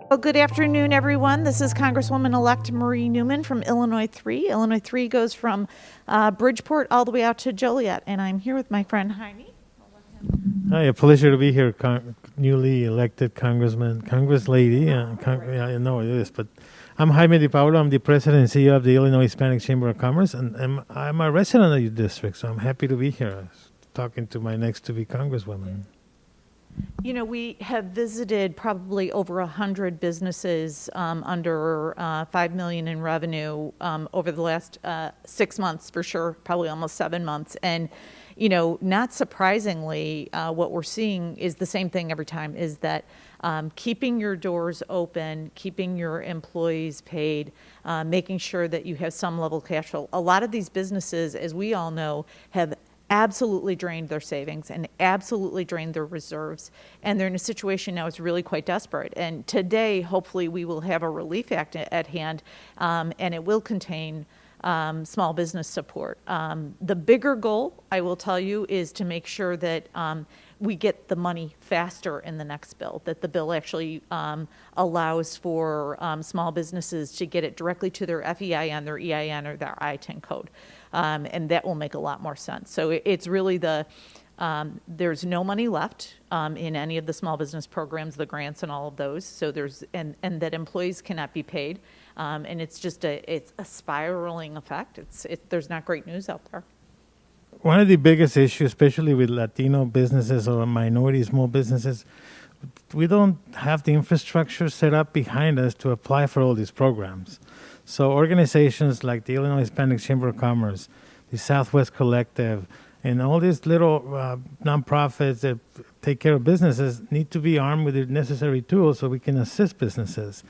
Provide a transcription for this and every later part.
Well, good afternoon, everyone. This is Congresswoman-elect Marie Newman from Illinois 3. Illinois 3 goes from Bridgeport all the way out to Joliet, and I'm here with my friend Jaime. Hi, a pleasure to be here, newly elected Congressman, Congress lady. I know it is, but I'm Jaime de Paulo. I'm the president and CEO of the Illinois Hispanic Chamber of Commerce, and I'm a resident of your district, so I'm happy to be here talking to my next-to-be Congresswoman. You know, we have visited probably over 100 businesses under $5 million in revenue over the last 6 months, for sure, probably almost 7 months. And, you know, not surprisingly, what we're seeing is the same thing every time, is that keeping your doors open, keeping your employees paid, making sure that you have some level of cash flow. A lot of these businesses, as we all know, have absolutely drained their savings and absolutely drained their reserves. And they're in a situation now it's really quite desperate. And today, hopefully, we will have a relief act at hand, and it will contain small business support. The bigger goal, I will tell you, is to make sure that we get the money faster in the next bill, that the bill actually allows for small businesses to get it directly to their FEIN, their EIN, or their ITIN code. And that will make a lot more sense. So it's really there's no money left in any of the small business programs, the grants and all of those. So and that employees cannot be paid. And it's just it's a spiraling effect. There's not great news out there. One of the biggest issues, especially with Latino businesses or minority small businesses, we don't have the infrastructure set up behind us to apply for all these programs. So organizations like the Illinois Hispanic Chamber of Commerce, the Southwest Collective, and all these little nonprofits that take care of businesses need to be armed with the necessary tools so we can assist businesses.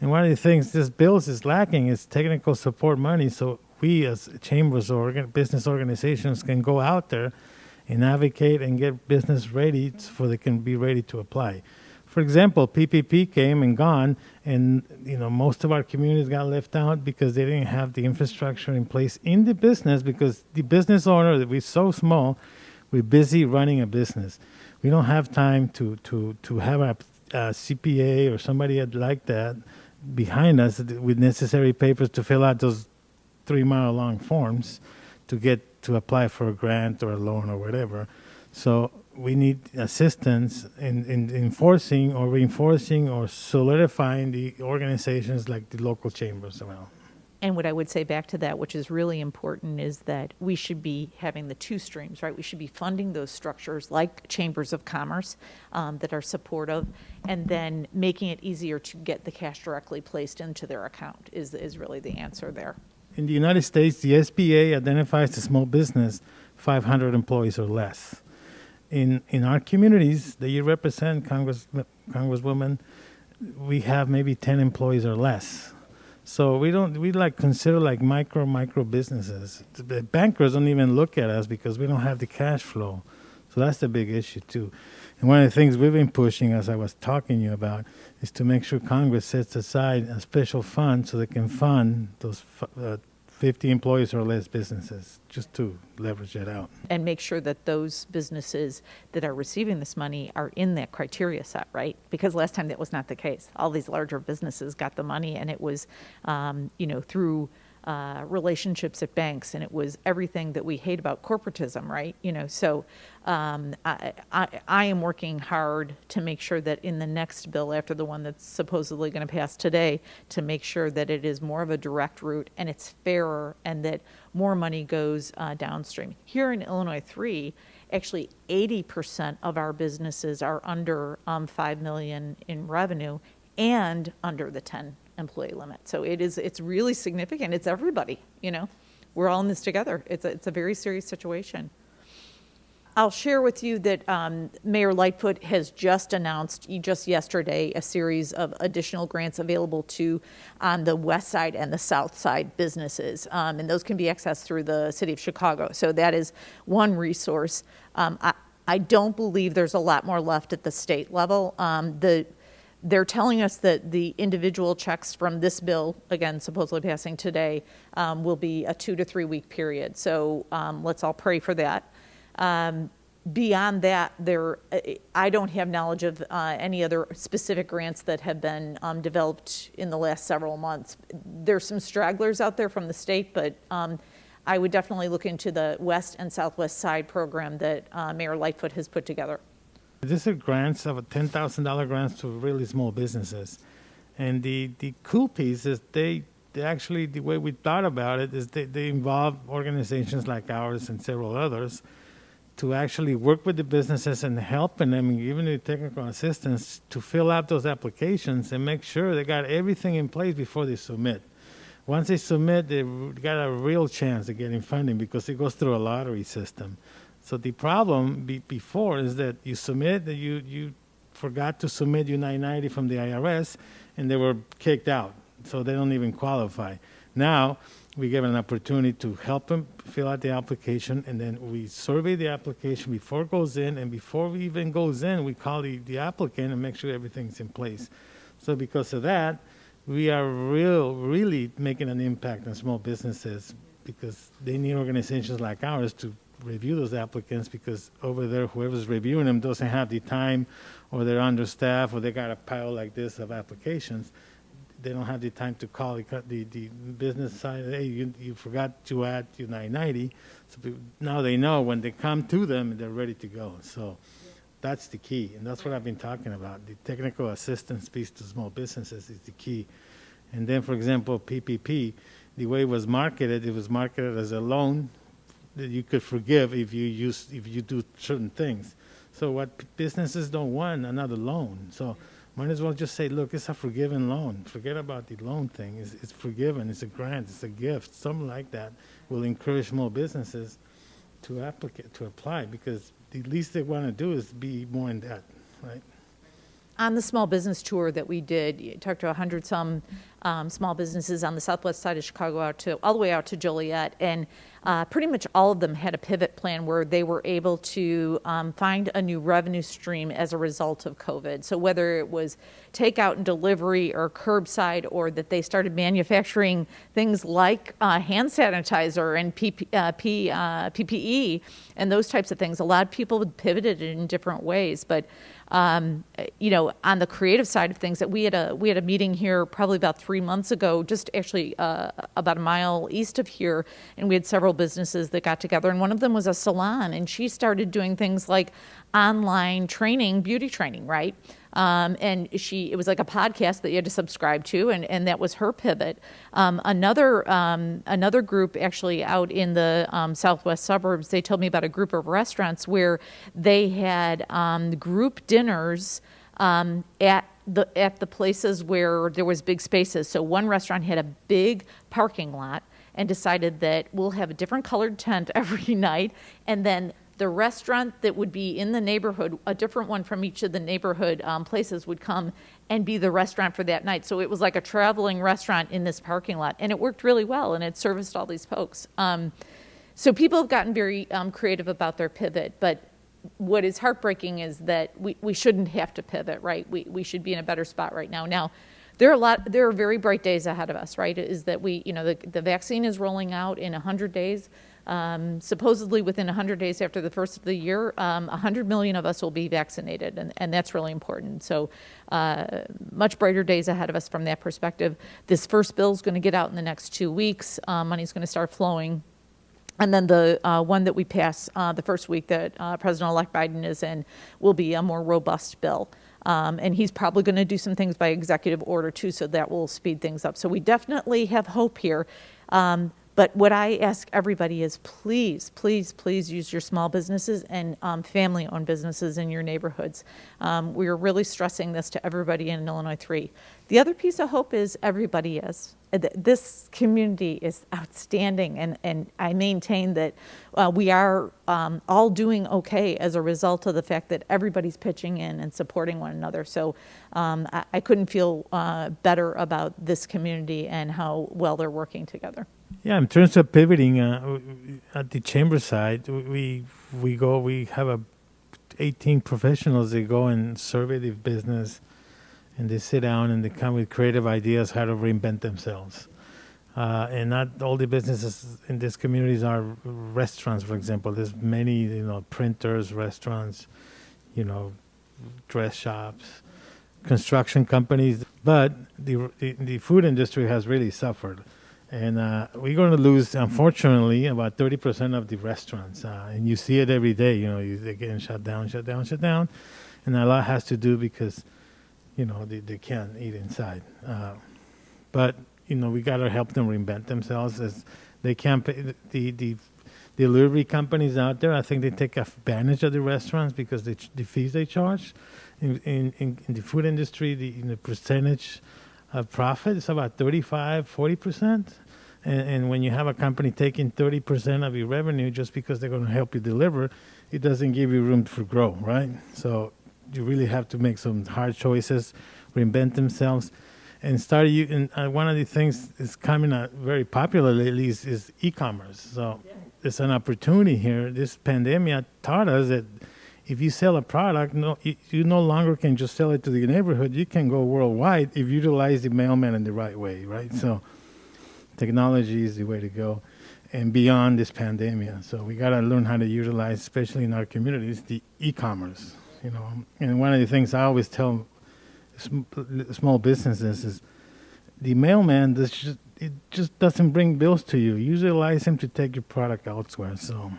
And one of the things this bill is lacking is technical support money, so we as chambers or business organizations can go out there and advocate and get business ready so they can be ready to apply. For example, PPP came and gone, and most of our communities got left out because they didn't have the infrastructure in place in the business, because the business owner, that we're so small, we're busy running a business. We don't have time to have a CPA or somebody like that behind us with necessary papers to fill out those 3-mile-long forms to apply for a grant or a loan or whatever. So we need assistance in enforcing or reinforcing or solidifying the organizations like the local chambers around. And what I would say back to that, which is really important, is that we should be having the two streams, right? We should be funding those structures like chambers of commerce that are supportive, and then making it easier to get the cash directly placed into their account is really the answer there. In the United States, the SBA identifies the small business 500 employees or less. In our communities that you represent, Congresswoman, we have maybe 10 employees or less. So we consider like micro businesses. The bankers don't even look at us because we don't have the cash flow. So that's the big issue too. And one of the things we've been pushing, as I was talking to you about, is to make sure Congress sets aside a special fund so they can fund those 50 employees or less businesses, just to leverage that out. And make sure that those businesses that are receiving this money are in that criteria set, right? Because last time that was not the case. All these larger businesses got the money, and it was, through relationships at banks, and it was everything that we hate about corporatism, right? So I am working hard to make sure that in the next bill, after the one that's supposedly going to pass today, to make sure that it is more of a direct route and it's fairer, and that more money goes downstream. Here in Illinois 3, actually 80% of our businesses are under $5 million in revenue and under the 10 employee limit. So it's really significant. It's everybody, we're all in this together. It's a very serious situation. I'll share with you that Mayor Lightfoot has just announced just yesterday a series of additional grants available to on the west side and the south side businesses, and those can be accessed through the city of Chicago. So that is one resource. I don't believe there's a lot more left at the state level. they're telling us that the individual checks from this bill, again, supposedly passing today, will be a 2 to 3 week period. So let's all pray for that. Beyond that, I don't have knowledge of any other specific grants that have been developed in the last several months. There's some stragglers out there from the state, but I would definitely look into the West and Southwest Side program that Mayor Lightfoot has put together. These are grants of $10,000 grants to really small businesses. And the cool piece is they actually, the way we thought about it is they involve organizations like ours and several others to actually work with the businesses and helping them, and giving the technical assistance to fill out those applications and make sure they got everything in place before they submit. Once they submit, they got a real chance of getting funding because it goes through a lottery system. So the problem before is that you submit, that you forgot to submit your 990 from the IRS, and they were kicked out. So they don't even qualify. Now, we give an opportunity to help them fill out the application, and then we survey the application before it goes in, and before we even goes in, we call the applicant and make sure everything's in place. So because of that, we are really making an impact on small businesses because they need organizations like ours to review those applicants, because over there, whoever's reviewing them doesn't have the time, or they're understaffed, or they got a pile like this of applications. They don't have the time to call the business side. Hey, you forgot to add your 990. So now they know when they come to them, they're ready to go. So that's the key, and that's what I've been talking about. The technical assistance piece to small businesses is the key. And then, for example, PPP, the way it was marketed as a loan that you could forgive if you do certain things. So what businesses don't want, another loan. So might as well just say, look, it's a forgiven loan. Forget about the loan thing. It's forgiven. It's a grant. It's a gift. Something like that will encourage small businesses to apply, because the least they want to do is be more in debt, right? On the small business tour that we did, you talked to 100-some small businesses on the southwest side of Chicago all the way out to Joliet, and pretty much all of them had a pivot plan where they were able to find a new revenue stream as a result of COVID. So whether it was takeout and delivery or curbside, or that they started manufacturing things like hand sanitizer and PPE and those types of things, a lot of people pivoted in different ways. But on the creative side of things, that we had a meeting here probably about 3 months ago, just actually about a mile east of here, and we had several businesses that got together, and one of them was a salon, and she started doing things like online training, beauty training, right? And it was like a podcast that you had to subscribe to, and that was her pivot. Another group actually out in the southwest suburbs, they told me about a group of restaurants where they had group dinners at the places where there was big spaces. So one restaurant had a big parking lot and decided that we'll have a different colored tent every night, and then the restaurant that would be in the neighborhood, a different one from each of the neighborhood places, would come and be the restaurant for that night. So it was like a traveling restaurant in this parking lot, and it worked really well, and it serviced all these folks. So people have gotten very creative about their pivot, but what is heartbreaking is that we shouldn't have to pivot, right? We should be in a better spot right now. Now, there are very bright days ahead of us, right? Is that the vaccine is rolling out in 100 days. Supposedly within 100 days after the first of the year, 100 million of us will be vaccinated, and that's really important. So much brighter days ahead of us from that perspective. This first bill is going to get out in the next 2 weeks. Money's going to start flowing. And then the one that we pass the first week that President-elect Biden is in will be a more robust bill. And he's probably going to do some things by executive order, too, so that will speed things up. So we definitely have hope here. But what I ask everybody is please, please, please use your small businesses and family-owned businesses in your neighborhoods. We're really stressing this to everybody in Illinois 3. The other piece of hope is everybody is. This community is outstanding, and I maintain that we are all doing okay as a result of the fact that everybody's pitching in and supporting one another. So I couldn't feel better about this community and how well they're working together. Yeah, in terms of pivoting at the chamber side, we have 18 professionals that go and survey the business and they sit down and they come with creative ideas how to reinvent themselves. And not all the businesses in these communities are restaurants, for example. There's many, printers, restaurants, dress shops, construction companies. But the food industry has really suffered. And we're going to lose, unfortunately, about 30% of the restaurants. And you see it every day. They're getting shut down. And a lot has to do because, they can't eat inside. But we got to help them reinvent themselves. As they can't pay the delivery companies out there. I think they take advantage of the restaurants because the fees they charge. In the food industry, the percentage of profit is about 35-40%. And when you have a company taking 30% of your revenue just because they're going to help you deliver, it doesn't give you room for growth, right? So you really have to make some hard choices, reinvent themselves, and start. And one of the things that's coming out very popular lately is e-commerce. So it's an opportunity here. This pandemic taught us that if you sell a product, you no longer can just sell it to the neighborhood. You can go worldwide if you utilize the mailman in the right way, right? So technology is the way to go, and beyond this pandemic. So we got to learn how to utilize, especially in our communities, the e-commerce. And one of the things I always tell small businesses is the mailman it just doesn't bring bills to you. Utilize him to take your product elsewhere. So.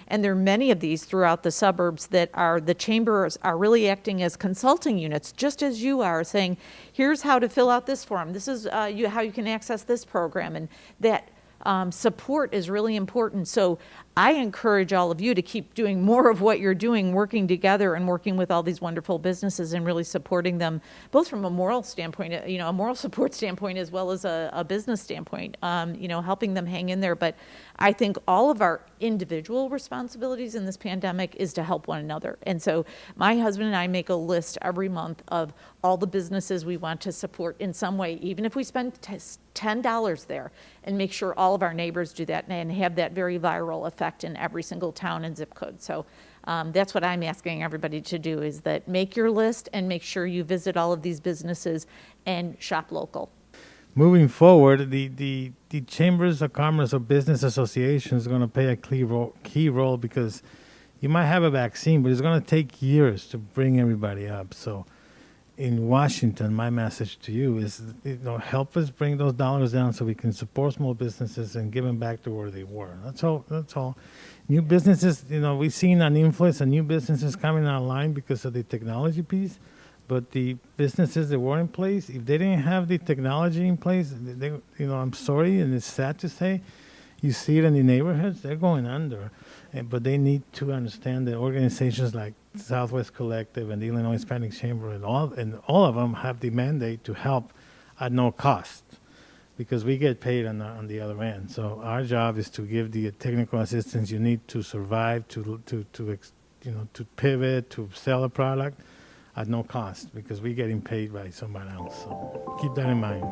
And there are many of these throughout the suburbs that the chambers are really acting as consulting units, just as you are, saying, here's how to fill out this form. This is how you can access this program. And that support is really important. So I encourage all of you to keep doing more of what you're doing, working together and working with all these wonderful businesses and really supporting them, both from a moral standpoint, a moral support standpoint, as well as a business standpoint, helping them hang in there. But I think all of our individual responsibilities in this pandemic is to help one another. And so my husband and I make a list every month of all the businesses we want to support in some way, even if we spend $10 there, and make sure all of our neighbors do that and have that very viral effect in every single town and zip code. So that's what I'm asking everybody to do, is that make your list and make sure you visit all of these businesses and shop local. Moving forward, the Chambers of Commerce or Business Associations is going to play a key role because you might have a vaccine, but it's going to take years to bring everybody up. So in Washington, my message to you is, help us bring those dollars down so we can support small businesses and give them back to where they were. That's all. New businesses, we've seen an influx of new businesses coming online because of the technology piece. But the businesses that were in place, if they didn't have the technology in place, I'm sorry, and it's sad to say, you see it in the neighborhoods, they're going under. But they need to understand that organizations like Southwest Collective and the Illinois Hispanic Chamber and all of them have the mandate to help at no cost, because we get paid on the other end. So our job is to give the technical assistance you need to survive, to pivot, to sell a product at no cost, because we're getting paid by somebody else. So keep that in mind.